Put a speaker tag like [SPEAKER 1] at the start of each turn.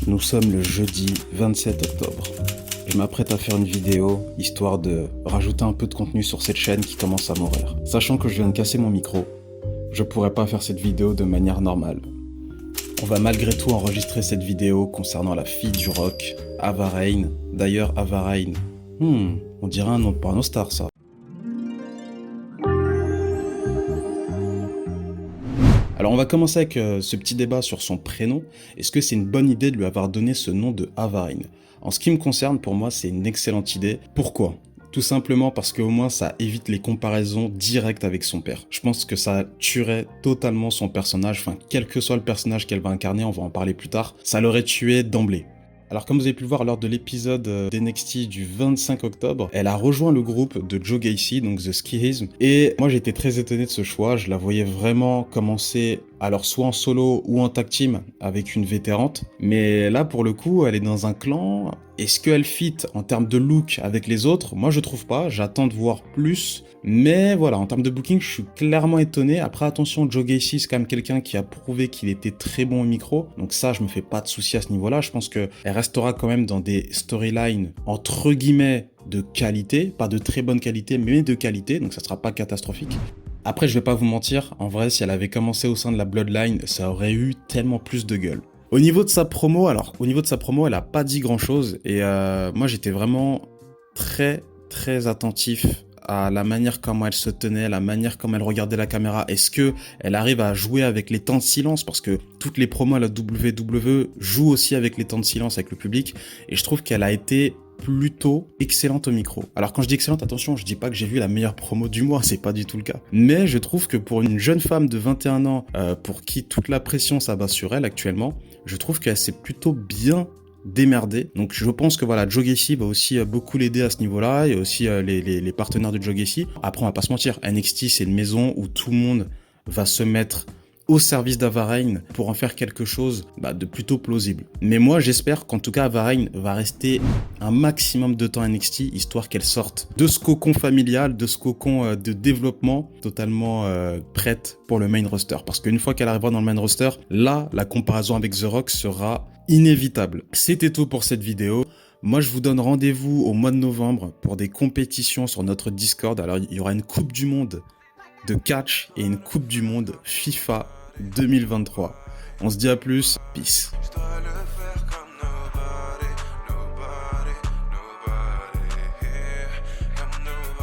[SPEAKER 1] Nous sommes le jeudi 27 octobre. Je m'apprête à faire une vidéo, histoire de rajouter un peu de contenu sur cette chaîne qui commence à mourir. Sachant que je viens de casser mon micro, je pourrais pas faire cette vidéo de manière normale. On va malgré tout enregistrer cette vidéo concernant la fille du rock, Ava Raine. D'ailleurs, Ava Raine, on dirait un nom de pornostar ça. Alors on va commencer avec ce petit débat sur son prénom. Est-ce que c'est une bonne idée de lui avoir donné ce nom de Ava Raine? En ce qui me concerne, pour moi, c'est une excellente idée. Pourquoi? Tout simplement parce qu'au moins ça évite les comparaisons directes avec son père. Je pense que ça tuerait totalement son personnage, enfin quel que soit le personnage qu'elle va incarner, on va en parler plus tard, ça l'aurait tué d'emblée. Alors comme vous avez pu le voir lors de l'épisode d'NXT du 25 octobre, elle a rejoint le groupe de Joe Gacy, donc The Skiism, et moi j'étais très étonné de ce choix, je la voyais vraiment commencer alors soit en solo ou en tag team avec une vétérante, mais là pour le coup elle est dans un clan. Est-ce qu'elle fit en termes de look avec les autres? Moi je trouve pas, j'attends de voir plus, mais voilà, en termes de booking je suis clairement étonné. Après attention, Joe Gacy c'est quand même quelqu'un qui a prouvé qu'il était très bon au micro, donc ça je me fais pas de soucis à ce niveau-là. Je pense qu'elle restera quand même dans des storylines entre guillemets de qualité, pas de très bonne qualité mais de qualité, donc ça sera pas catastrophique. Après je vais pas vous mentir, en vrai si elle avait commencé au sein de la Bloodline, ça aurait eu tellement plus de gueule. Au niveau de sa promo, elle a pas dit grand chose et moi j'étais vraiment très attentif à la manière comment elle se tenait, la manière comment elle regardait la caméra. Est-ce que elle arrive à jouer avec les temps de silence, parce que toutes les promos à la WWE jouent aussi avec les temps de silence avec le public, et je trouve qu'elle a été plutôt excellente au micro. Alors quand je dis excellente, attention, je dis pas que j'ai vu la meilleure promo du mois, c'est pas du tout le cas. Mais je trouve que pour une jeune femme de 21 ans, pour qui toute la pression s'abat sur elle actuellement, je trouve qu'elle s'est plutôt bien démerdée. Donc je pense que voilà, Joe Gacy va aussi beaucoup l'aider à ce niveau-là, et aussi les partenaires de Joe Gacy. Après on va pas se mentir, NXT c'est une maison où tout le monde va se mettre au service d'Ava Raine pour en faire quelque chose de plutôt plausible. Mais moi j'espère qu'en tout cas Ava Raine va rester un maximum de temps à NXT, histoire qu'elle sorte de ce cocon familial, de ce cocon de développement, totalement prête pour le main roster. Parce qu'une fois qu'elle arrivera dans le main roster, là la comparaison avec The Rock sera inévitable. C'était tout pour cette vidéo. Moi, je vous donne rendez-vous au mois de novembre pour des compétitions sur notre Discord. Alors, il y aura une Coupe du Monde de catch et une Coupe du Monde FIFA 2023. On se dit à plus, peace.